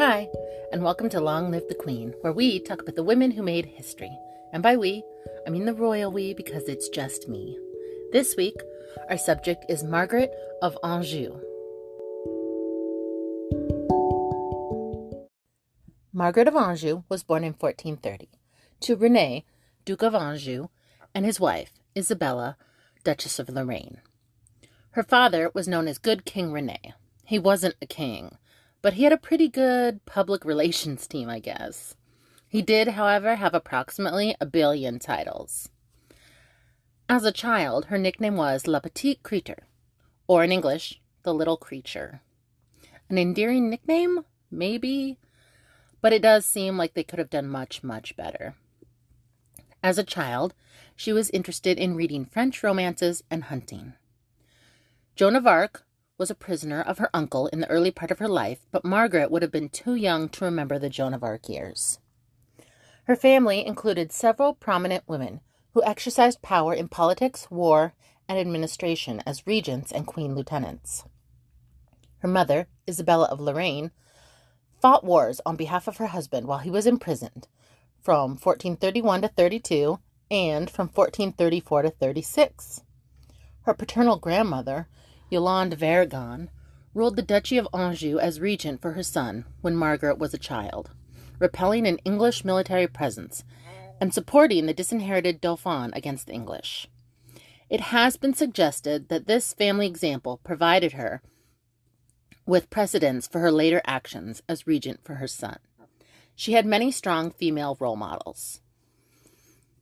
Hi, and welcome to Long Live the Queen, where we talk about the women who made history. And by we, I mean the royal we because it's just me. This week, our subject is Margaret of Anjou. Margaret of Anjou was born in 1430 to René, Duke of Anjou, and his wife, Isabella, Duchess of Lorraine. Her father was known as Good King René. He wasn't a king, but he had a pretty good public relations team, I guess. He did, however, have approximately 1 billion titles. As a child, her nickname was La Petite Creature, or in English, the Little Creature. An endearing nickname? Maybe, but it does seem like they could have done much, much better. As a child, she was interested in reading French romances and hunting. Joan of Arc was a prisoner of her uncle in the early part of her life, but Margaret would have been too young to remember the Joan of Arc years. Her family included several prominent women who exercised power in politics, war, and administration as regents and queen lieutenants. Her mother, Isabella of Lorraine, fought wars on behalf of her husband while he was imprisoned from 1431 to 32 and from 1434 to 36. Her paternal grandmother, Yolande of Aragon, ruled the Duchy of Anjou as regent for her son when Margaret was a child, repelling an English military presence and supporting the disinherited Dauphin against the English. It has been suggested that this family example provided her with precedents for her later actions as regent for her son. She had many strong female role models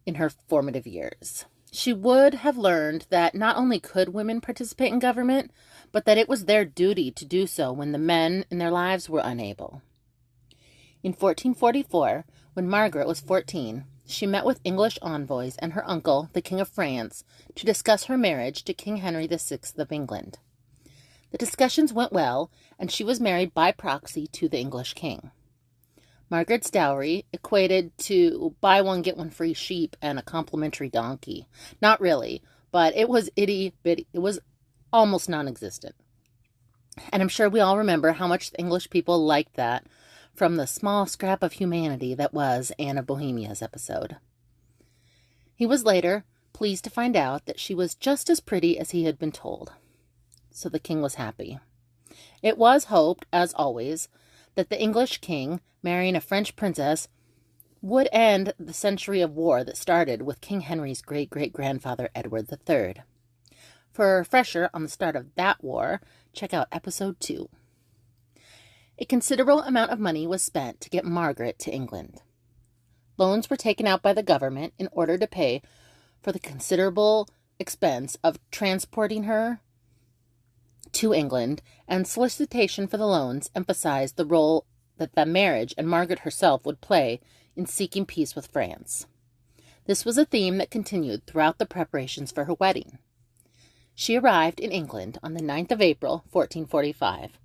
in her formative years. She would have learned that not only could women participate in government, but that it was their duty to do so when the men in their lives were unable. In 1444, when Margaret was 14, she met with English envoys and her uncle, the King of France, to discuss her marriage to King Henry VI of England. The discussions went well, and she was married by proxy to the English king. Margaret's dowry equated to buy one, get one free sheep and a complimentary donkey. Not really, but it was itty-bitty. It was almost non-existent. And I'm sure we all remember how much the English people liked that from the small scrap of humanity that was Anne of Bohemia's episode. He was later pleased to find out that she was just as pretty as he had been told. So the king was happy. It was hoped, as always, that the English king, marrying a French princess, would end the century of war that started with King Henry's great-great-grandfather Edward III. For a refresher on the start of that war, check out episode 2. A considerable amount of money was spent to get Margaret to England. Loans were taken out by the government in order to pay for the considerable expense of transporting her to England, and solicitation for the loans emphasized the role that the marriage and Margaret herself would play in seeking peace with France. This was a theme that continued throughout the preparations for her wedding. She arrived in England on the 9th of April, 1445,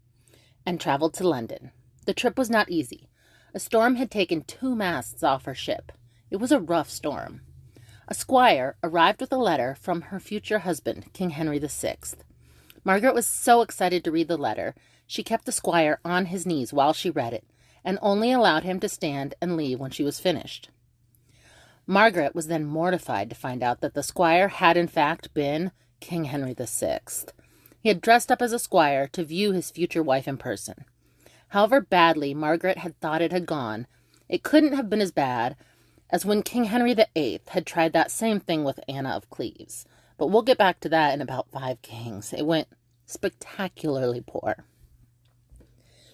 and traveled to London. The trip was not easy. A storm had taken 2 masts off her ship. It was a rough storm. A squire arrived with a letter from her future husband, King Henry VI. Margaret was so excited to read the letter, she kept the squire on his knees while she read it, and only allowed him to stand and leave when she was finished. Margaret was then mortified to find out that the squire had in fact been King Henry VI. He had dressed up as a squire to view his future wife in person. However badly Margaret had thought it had gone, it couldn't have been as bad as when King Henry VIII had tried that same thing with Anna of Cleves. But we'll get back to that in about 5 kings. It went spectacularly poor.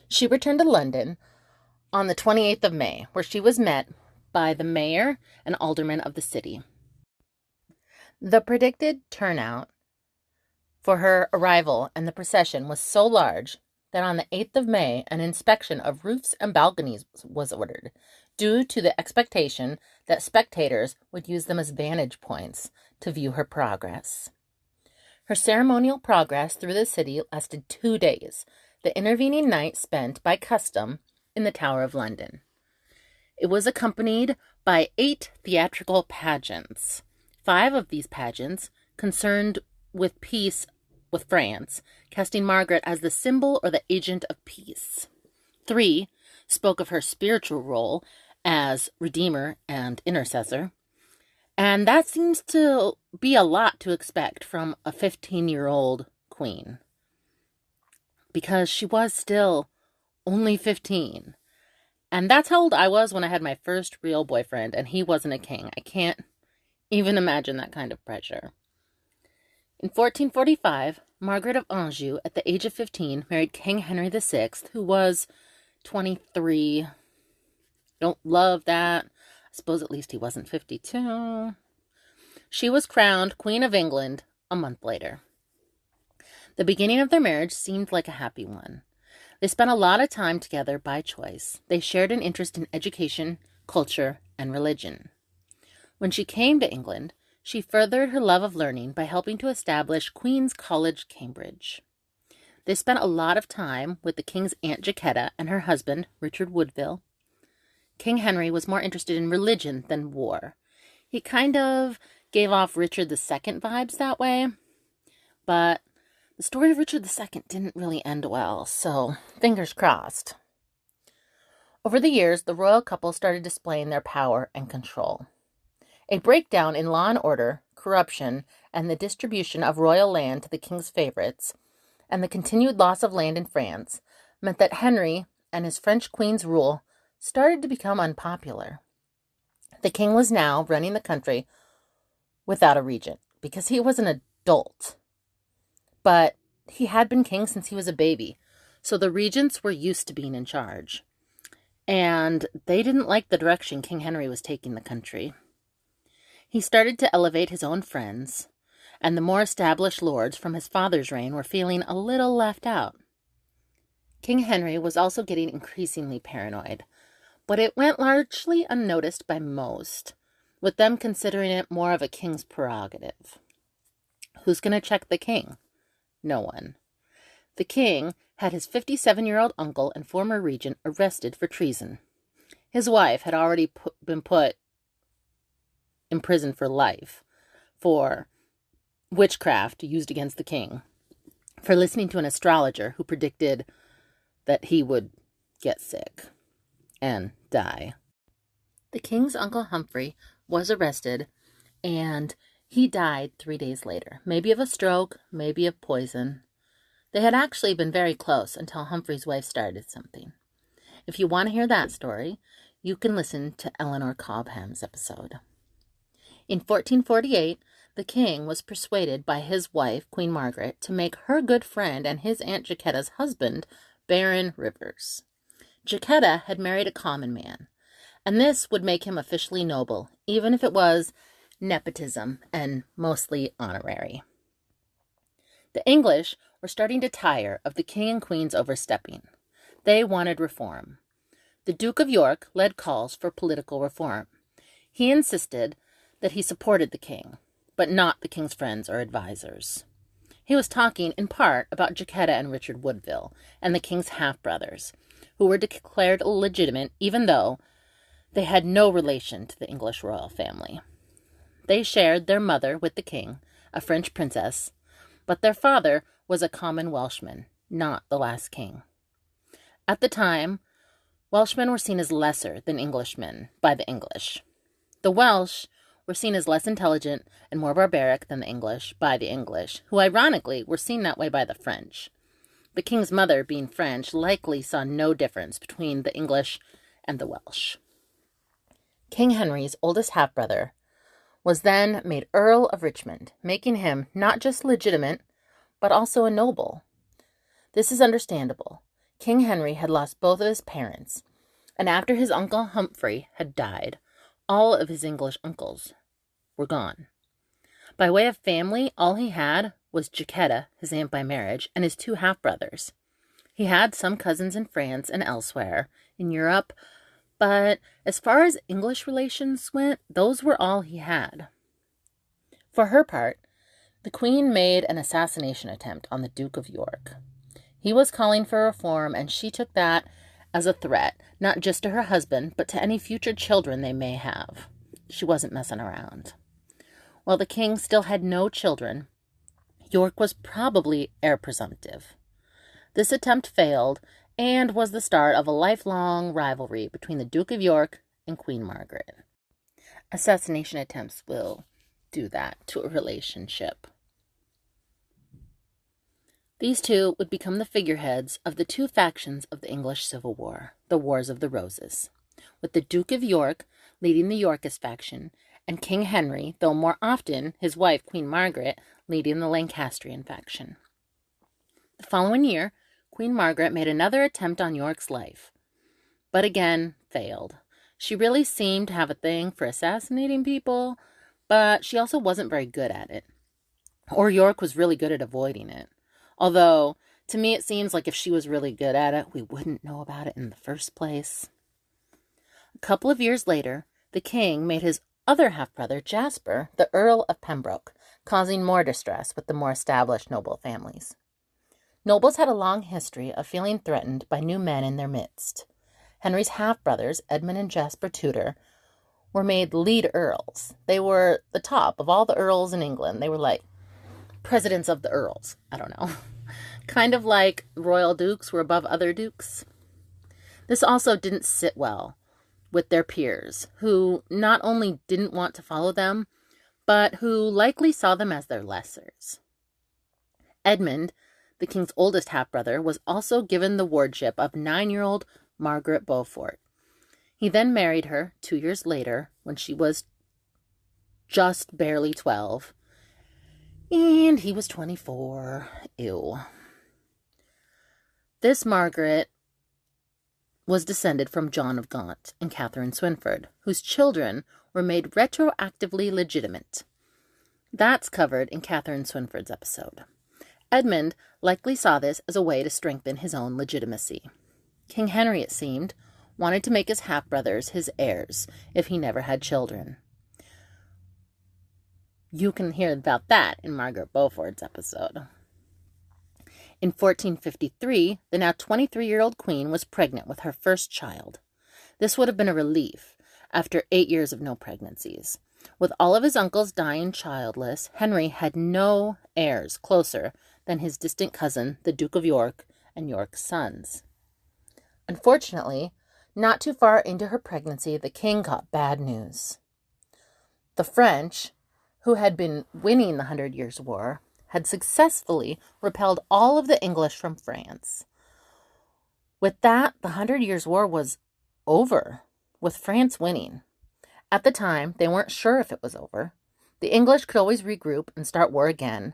She returned to London on the 28th of May, where she was met by the mayor and aldermen of the city. The predicted turnout for her arrival and the procession was so large that on the 8th of May, an inspection of roofs and balconies was ordered, due to the expectation that spectators would use them as vantage points to view her progress. Her ceremonial progress through the city lasted 2 days, the intervening night spent by custom in the Tower of London. It was accompanied by 8 theatrical pageants. 5 of these pageants concerned with peace with France, casting Margaret as the symbol or the agent of peace. 3 spoke of her spiritual role as redeemer and intercessor. And that seems to be a lot to expect from a 15-year-old queen, because she was still only 15. And that's how old I was when I had my first real boyfriend, and he wasn't a king. I can't even imagine that kind of pressure. In 1445, Margaret of Anjou, at the age of 15, married King Henry VI, who was 23. Don't love that. I suppose at least he wasn't 52. She was crowned Queen of England a month later. The beginning of their marriage seemed like a happy one. They spent a lot of time together by choice. They shared an interest in education, culture, and religion. When she came to England, she furthered her love of learning by helping to establish Queen's College, Cambridge. They spent a lot of time with the king's Aunt Jacquetta and her husband, Richard Woodville. King Henry was more interested in religion than war. He kind of gave off Richard II vibes that way, but the story of Richard II didn't really end well, so fingers crossed. Over the years, the royal couple started displaying their power and control. A breakdown in law and order, corruption, and the distribution of royal land to the king's favorites, and the continued loss of land in France, meant that Henry and his French queen's rule started to become unpopular. The king was now running the country without a regent, because he was an adult. But he had been king since he was a baby, so the regents were used to being in charge. And they didn't like the direction King Henry was taking the country. He started to elevate his own friends, and the more established lords from his father's reign were feeling a little left out. King Henry was also getting increasingly paranoid, but it went largely unnoticed by most, with them considering it more of a king's prerogative. Who's going to check the king? No one. The king had his 57-year-old uncle and former regent arrested for treason. His wife had already been put in prison for life for witchcraft used against the king, for listening to an astrologer who predicted that he would get sick and die. The king's uncle Humphrey was arrested, and he died 3 days later, maybe of a stroke, maybe of poison. They had actually been very close until Humphrey's wife started something. If you want to hear that story, you can listen to Eleanor Cobham's episode. In 1448, the king was persuaded by his wife, Queen Margaret, to make her good friend and his Aunt Jacquetta's husband, Baron Rivers. Jacquetta had married a common man, and this would make him officially noble, even if it was nepotism and mostly honorary. The English were starting to tire of the king and queen's overstepping. They wanted reform. The Duke of York led calls for political reform. He insisted that he supported the king, but not the king's friends or advisors. He was talking in part about Jacquetta and Richard Woodville and the king's half-brothers, who were declared illegitimate even though they had no relation to the English royal family. They shared their mother with the king, a French princess, but their father was a common Welshman, not the last king. At the time, Welshmen were seen as lesser than Englishmen by the English. The Welsh were seen as less intelligent and more barbaric than the English by the English, who ironically were seen that way by the French. The king's mother, being French, likely saw no difference between the English and the Welsh. King Henry's oldest half-brother was then made Earl of Richmond, making him not just legitimate, but also a noble. This is understandable. King Henry had lost both of his parents, and after his uncle Humphrey had died, all of his English uncles were gone. By way of family, all he had was Jacquetta, his aunt by marriage, and his 2 half-brothers. He had some cousins in France and elsewhere in Europe, but as far as English relations went, those were all he had. For her part, the Queen made an assassination attempt on the Duke of York. He was calling for reform, and she took that as a threat, not just to her husband, but to any future children they may have. She wasn't messing around. While the king still had no children, York was probably heir presumptive. This attempt failed, and was the start of a lifelong rivalry between the Duke of York and Queen Margaret. Assassination attempts will do that to a relationship. These two would become the figureheads of the two factions of the English Civil War, the Wars of the Roses, with the Duke of York leading the Yorkist faction, and King Henry, though more often his wife Queen Margaret, leading the Lancastrian faction. The following year, Queen Margaret made another attempt on York's life, but again failed. She really seemed to have a thing for assassinating people, but she also wasn't very good at it. Or York was really good at avoiding it. Although, to me it seems like if she was really good at it, we wouldn't know about it in the first place. A couple of years later, the king made his other half-brother, Jasper, the Earl of Pembroke, causing more distress with the more established noble families. Nobles had a long history of feeling threatened by new men in their midst. Henry's half-brothers, Edmund and Jasper Tudor, were made lead earls. They were the top of all the earls in England. They were like presidents of the earls. I don't know. Kind of like royal dukes were above other dukes. This also didn't sit well with their peers, who not only didn't want to follow them, but who likely saw them as their lessers. Edmund, the king's oldest half-brother, was also given the wardship of 9-year-old Margaret Beaufort. He then married her 2 years later, when she was just barely 12, and he was 24. Ew. This Margaret was descended from John of Gaunt and Catherine Swynford, whose children were made retroactively legitimate. That's covered in Catherine Swynford's episode. Edmund likely saw this as a way to strengthen his own legitimacy. King Henry, it seemed, wanted to make his half-brothers his heirs if he never had children. You can hear about that in Margaret Beaufort's episode. In 1453, the now 23-year-old queen was pregnant with her first child. This would have been a relief after 8 years of no pregnancies. With all of his uncles dying childless, Henry had no heirs closer than his distant cousin, the Duke of York, and York's sons. Unfortunately, not too far into her pregnancy, the king got bad news. The French, who had been winning the 100 Years' War, had successfully repelled all of the English from France. With that, the 100 Years' War was over, with France winning. At the time, they weren't sure if it was over. The English could always regroup and start war again.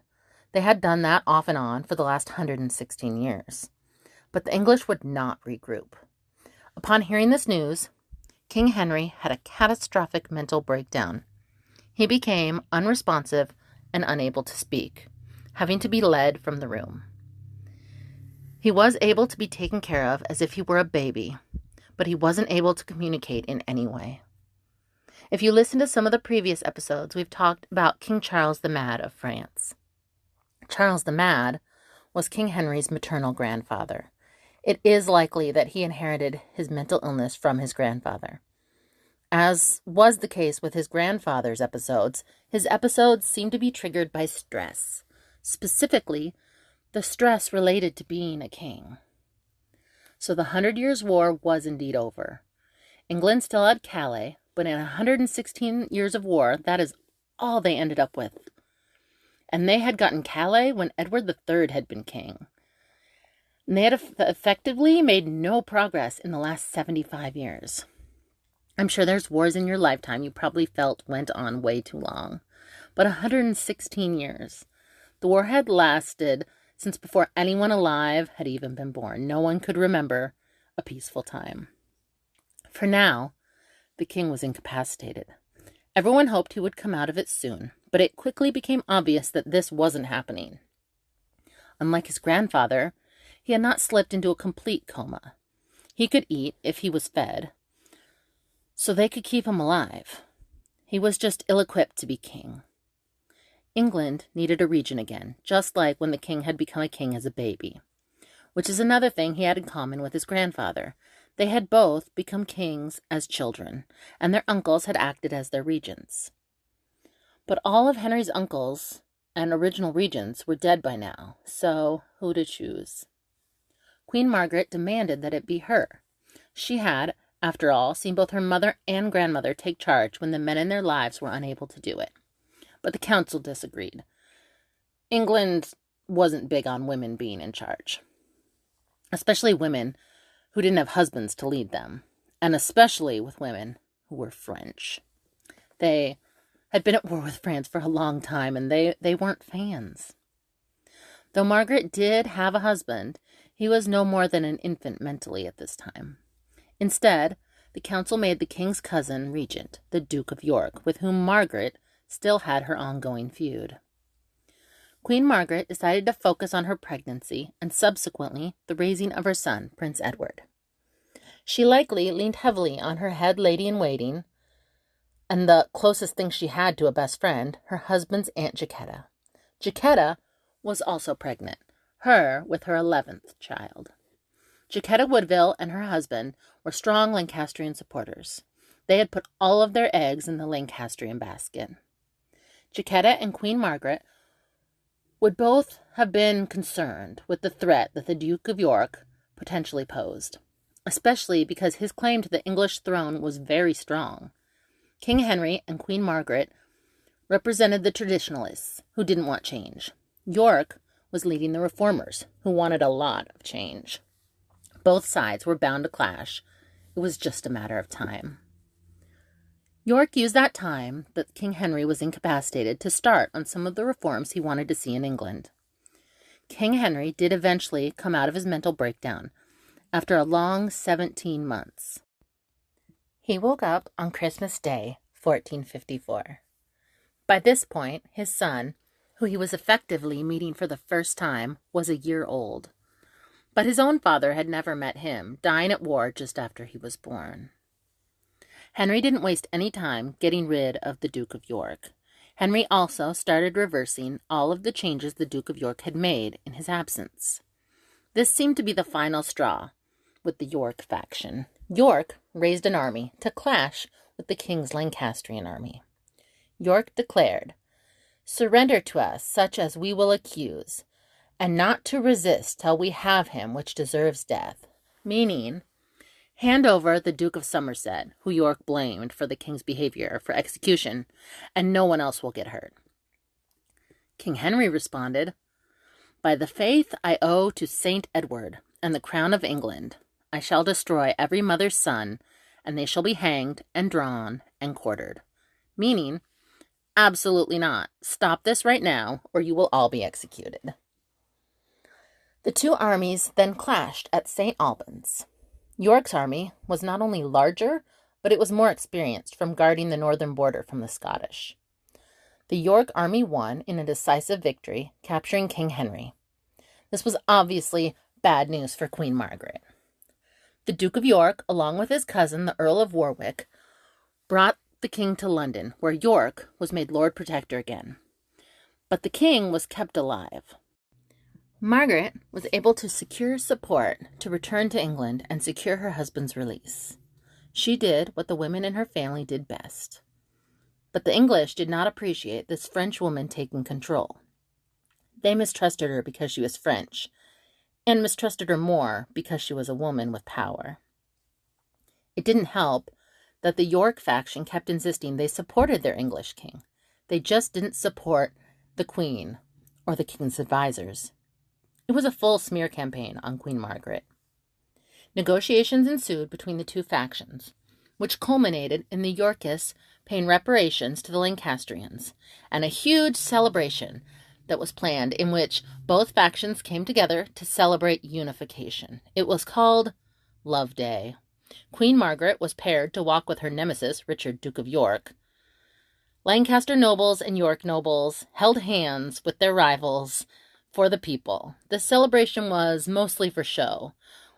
They had done that off and on for the last 116 years. But the English would not regroup. Upon hearing this news, King Henry had a catastrophic mental breakdown. He became unresponsive and unable to speak, having to be led from the room. He was able to be taken care of as if he were a baby, but he wasn't able to communicate in any way. If you listen to some of the previous episodes, we've talked about King Charles the Mad of France. Charles the Mad was King Henry's maternal grandfather. It is likely that he inherited his mental illness from his grandfather. As was the case with his grandfather's episodes, his episodes seem to be triggered by stress, specifically the stress related to being a king. So the 100 Years' War was indeed over. England still had Calais, but in 116 years of war, that is all they ended up with. And they had gotten Calais when Edward III had been king. And they had effectively made no progress in the last 75 years. I'm sure there's wars in your lifetime you probably felt went on way too long. But 116 years. The war had lasted since before anyone alive had even been born. No one could remember a peaceful time. For now, the king was incapacitated. Everyone hoped he would come out of it soon, but it quickly became obvious that this wasn't happening. Unlike his grandfather, he had not slipped into a complete coma. He could eat if he was fed, so they could keep him alive. He was just ill-equipped to be king. England needed a regent again, just like when the king had become a king as a baby, which is another thing he had in common with his grandfather. They had both become kings as children, and their uncles had acted as their regents. But all of Henry's uncles and original regents were dead by now, so who to choose? Queen Margaret demanded that it be her. She had, after all, seen both her mother and grandmother take charge when the men in their lives were unable to do it. But the council disagreed. England wasn't big on women being in charge, especially women who didn't have husbands to lead them, and especially with women who were French. They had been at war with France for a long time, and they weren't fans. Though Margaret did have a husband, he was no more than an infant mentally at this time. Instead, the council made the king's cousin regent, the Duke of York, with whom Margaret still had her ongoing feud. Queen Margaret decided to focus on her pregnancy and subsequently the raising of her son, Prince Edward. She likely leaned heavily on her head lady-in-waiting and the closest thing she had to a best friend, her husband's Aunt Jacquetta. Jacquetta was also pregnant, her with her 11th child. Jacquetta Woodville and her husband were strong Lancastrian supporters. They had put all of their eggs in the Lancastrian basket. Jacquetta and Queen Margaret would both have been concerned with the threat that the Duke of York potentially posed, especially because his claim to the English throne was very strong. King Henry and Queen Margaret represented the traditionalists who didn't want change. York was leading the reformers who wanted a lot of change. Both sides were bound to clash. It was just a matter of time. York used that time that King Henry was incapacitated to start on some of the reforms he wanted to see in England. King Henry did eventually come out of his mental breakdown after a long 17 months. He woke up on Christmas Day, 1454. By this point, his son, who he was effectively meeting for the first time, was a year old. But his own father had never met him, dying at war just after he was born. Henry didn't waste any time getting rid of the Duke of York. Henry also started reversing all of the changes the Duke of York had made in his absence. This seemed to be the final straw with the York faction. York raised an army to clash with the king's Lancastrian army. York declared, "Surrender to us such as we will accuse, and not to resist till we have him which deserves death," meaning, hand over the Duke of Somerset, who York blamed for the king's behavior, for execution, and no one else will get hurt. King Henry responded, "By the faith I owe to Saint Edward and the crown of England, I shall destroy every mother's son, and they shall be hanged and drawn and quartered," meaning, absolutely not. Stop this right now, or you will all be executed. The two armies then clashed at St. Albans. York's army was not only larger, but it was more experienced from guarding the northern border from the Scottish. The York army won in a decisive victory, capturing King Henry. This was obviously bad news for Queen Margaret. The Duke of York, along with his cousin, the Earl of Warwick, brought the king to London, where York was made Lord Protector again. But the king was kept alive. Margaret was able to secure support to return to England and secure her husband's release. She did what the women in her family did best. But the English did not appreciate this French woman taking control. They mistrusted her because she was French, and mistrusted her more because she was a woman with power. It didn't help that the York faction kept insisting they supported their English king. They just didn't support the Queen or the king's advisors. It was a full smear campaign on Queen Margaret. Negotiations ensued between the two factions, which culminated in the Yorkists paying reparations to the Lancastrians, and a huge celebration that was planned in which both factions came together to celebrate unification. It was called Love Day. Queen Margaret was paired to walk with her nemesis, Richard, Duke of York. Lancaster nobles and York nobles held hands with their rivals for the people. This celebration was mostly for show.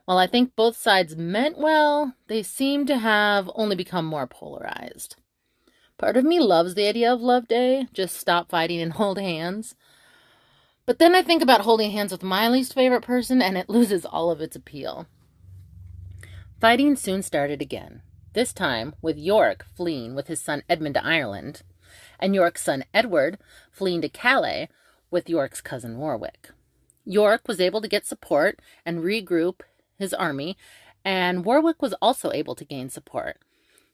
While I think both sides meant well, they seem to have only become more polarized. Part of me loves the idea of Love Day, just stop fighting and hold hands. But then I think about holding hands with my least favorite person, and it loses all of its appeal. Fighting soon started again, this time with York fleeing with his son Edmund to Ireland, and York's son Edward fleeing to Calais with York's cousin Warwick. York was able to get support and regroup his army, and Warwick was also able to gain support,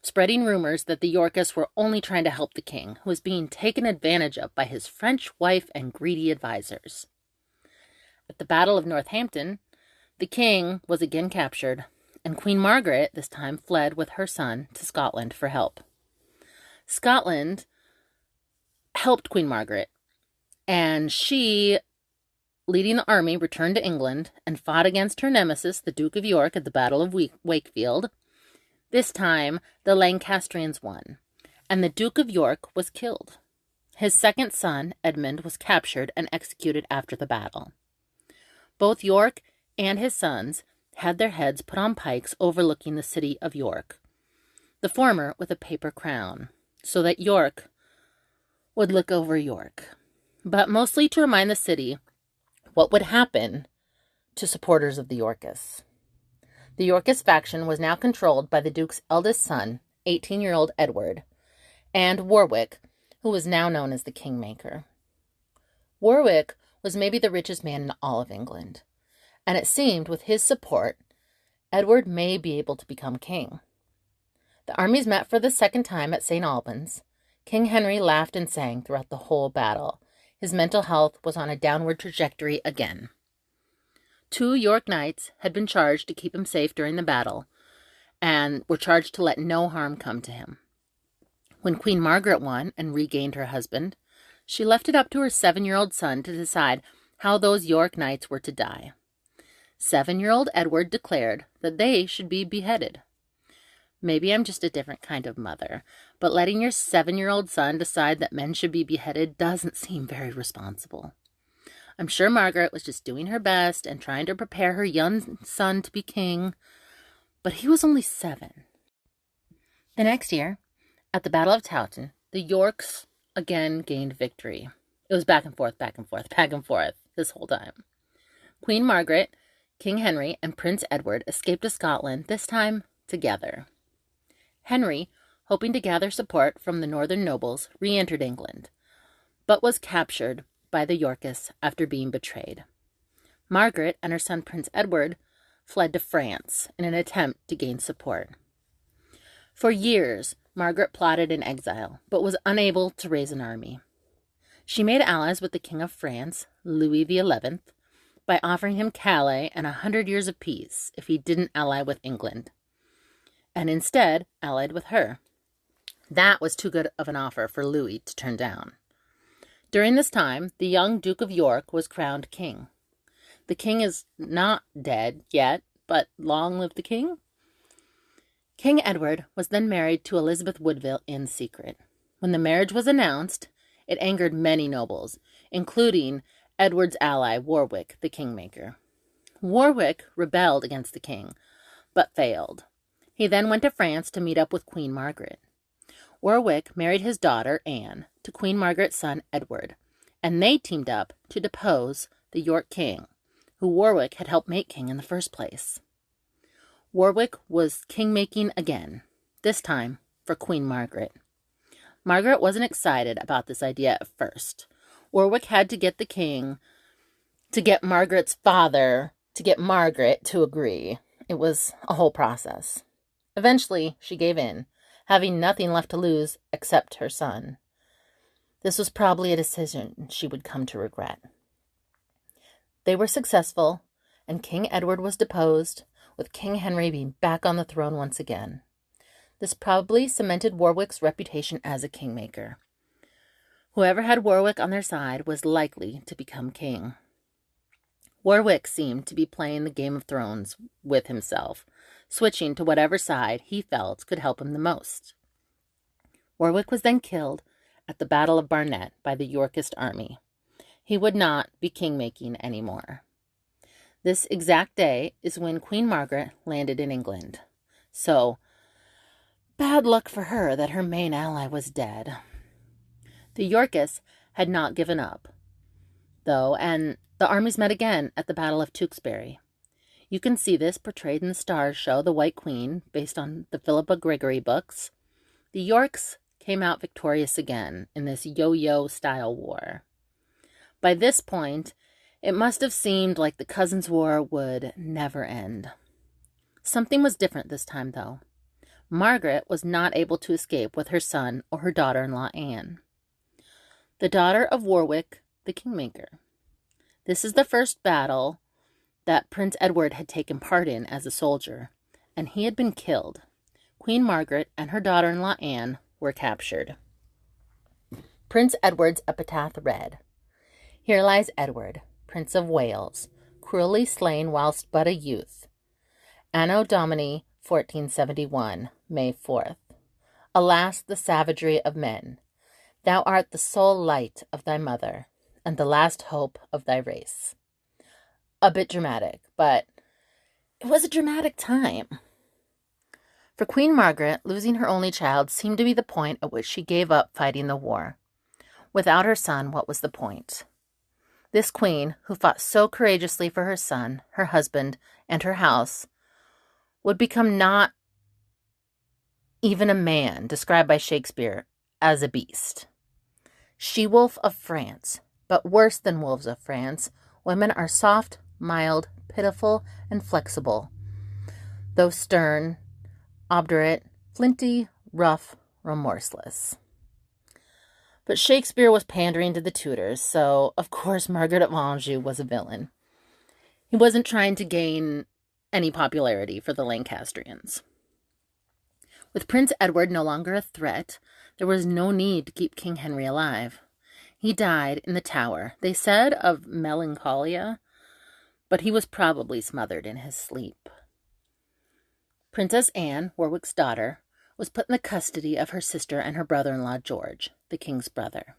spreading rumors that the Yorkists were only trying to help the king, who was being taken advantage of by his French wife and greedy advisors. At the Battle of Northampton, the king was again captured, and Queen Margaret this time fled with her son to Scotland for help. Scotland helped Queen Margaret, and she, leading the army, returned to England and fought against her nemesis, the Duke of York, at the Battle of Wakefield. This time, the Lancastrians won, and the Duke of York was killed. His second son, Edmund, was captured and executed after the battle. Both York and his sons had their heads put on pikes overlooking the city of York, the former with a paper crown, so that York would look over York, but mostly to remind the city what would happen to supporters of the Yorkists. The Yorkist faction was now controlled by the Duke's eldest son, 18-year-old Edward, and Warwick, who was now known as the Kingmaker. Warwick was maybe the richest man in all of England, and it seemed with his support, Edward may be able to become king. The armies met for the second time at St. Albans. King Henry laughed and sang throughout the whole battle. His mental health was on a downward trajectory again. 2 York knights had been charged to keep him safe during the battle, and were charged to let no harm come to him. When Queen Margaret won and regained her husband, she left it up to her 7-year-old son to decide how those York knights were to die. 7-year-old Edward declared that they should be beheaded. Maybe I'm just a different kind of mother, but letting your 7-year-old son decide that men should be beheaded doesn't seem very responsible. I'm sure Margaret was just doing her best and trying to prepare her young son to be king, but he was only 7. The next year, at the Battle of Towton, the Yorks again gained victory. It was back and forth this whole time. Queen Margaret, King Henry, and Prince Edward escaped to Scotland, this time together. Henry, hoping to gather support from the northern nobles, re-entered England, but was captured by the Yorkists after being betrayed. Margaret and her son Prince Edward fled to France in an attempt to gain support. For years, Margaret plotted in exile, but was unable to raise an army. She made allies with the King of France, Louis XI, by offering him Calais and 100 years of peace if he didn't ally with England, and instead allied with her. That was too good of an offer for Louis to turn down. During this time, the young Duke of York was crowned king. The king is not dead yet, but long live the king. King Edward was then married to Elizabeth Woodville in secret. When the marriage was announced, it angered many nobles, including Edward's ally Warwick, the Kingmaker. Warwick rebelled against the king, but failed. He then went to France to meet up with Queen Margaret. Warwick married his daughter, Anne, to Queen Margaret's son, Edward, and they teamed up to depose the York king, who Warwick had helped make king in the first place. Warwick was king-making again, this time for Queen Margaret. Margaret wasn't excited about this idea at first. Warwick had to get the king to get Margaret's father to get Margaret to agree. It was a whole process. Eventually, she gave in, having nothing left to lose except her son. This was probably a decision she would come to regret. They were successful, and King Edward was deposed, with King Henry being back on the throne once again. This probably cemented Warwick's reputation as a kingmaker. Whoever had Warwick on their side was likely to become king. Warwick seemed to be playing the Game of Thrones with himself, switching to whatever side he felt could help him the most. Warwick was then killed at the Battle of Barnet by the Yorkist army. He would not be king-making anymore. This exact day is when Queen Margaret landed in England. So, bad luck for her that her main ally was dead. The Yorkists had not given up, though, and the armies met again at the Battle of Tewkesbury. You can see this portrayed in the Starz show The White Queen, based on the Philippa Gregory books. The Yorks came out victorious again in this yo-yo style war. By this point, It must have seemed like the cousins' war would never end. Something was different this time, though. Margaret was not able to escape with her son or her daughter-in-law Anne, the daughter of Warwick, the kingmaker. This is the first battle that Prince Edward had taken part in as a soldier, and he had been killed. Queen Margaret and her daughter-in-law Anne were captured. Prince Edward's epitaph read, "Here lies Edward, Prince of Wales, cruelly slain whilst but a youth. Anno Domini 1471, May 4th. Alas, the savagery of men! Thou art the sole light of thy mother, and the last hope of thy race." A bit dramatic, but it was a dramatic time. For Queen Margaret, losing her only child seemed to be the point at which she gave up fighting the war. Without her son, what was the point? This queen, who fought so courageously for her son, her husband, and her house, would become not even a man, described by Shakespeare as a beast. She-wolf of France, but worse than wolves of France, women are soft, mild, pitiful, and flexible, though stern, obdurate, flinty, rough, remorseless. But Shakespeare was pandering to the Tudors, so of course Margaret of Anjou was a villain. He wasn't trying to gain any popularity for the Lancastrians. With Prince Edward no longer a threat, there was no need to keep King Henry alive. He died in the Tower, they said of melancholia, but he was probably smothered in his sleep. Princess Anne, Warwick's daughter, was put in the custody of her sister and her brother-in-law George, the king's brother.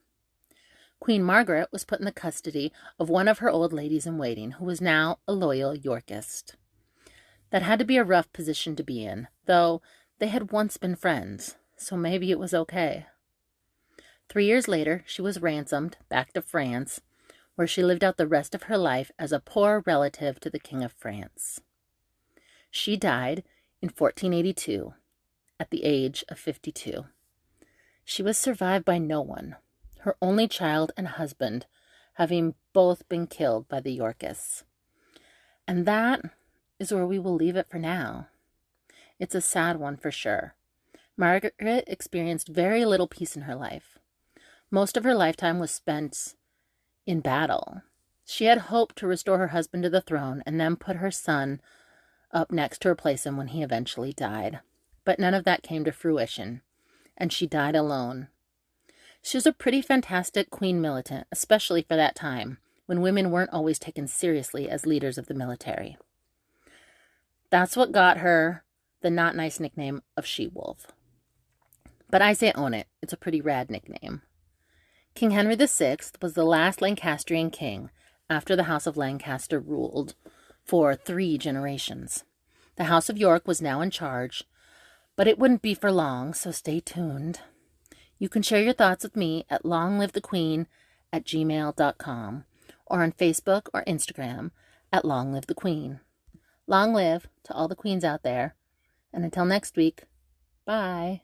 Queen Margaret was put in the custody of one of her old ladies-in-waiting, who was now a loyal Yorkist. That had to be a rough position to be in, though they had once been friends, so maybe it was okay. 3 years later, she was ransomed back to France, where she lived out the rest of her life as a poor relative to the King of France. She died in 1482, at the age of 52. She was survived by no one, her only child and husband having both been killed by the Yorkists. And that is where we will leave it for now. It's a sad one for sure. Margaret experienced very little peace in her life. Most of her lifetime was spent in battle. She had hoped to restore her husband to the throne and then put her son up next to replace him when he eventually died. But none of that came to fruition, and she died alone. She was a pretty fantastic queen militant, especially for that time, when women weren't always taken seriously as leaders of the military. That's what got her the not nice nickname of She-Wolf. But I say own it. It's a pretty rad nickname. King Henry VI was the last Lancastrian king after the House of Lancaster ruled for 3 generations. The House of York was now in charge, but it wouldn't be for long, so stay tuned. You can share your thoughts with me at longlivethequeen@gmail.com or on Facebook or Instagram at longlivethequeen. Long live to all the queens out there, and until next week, bye.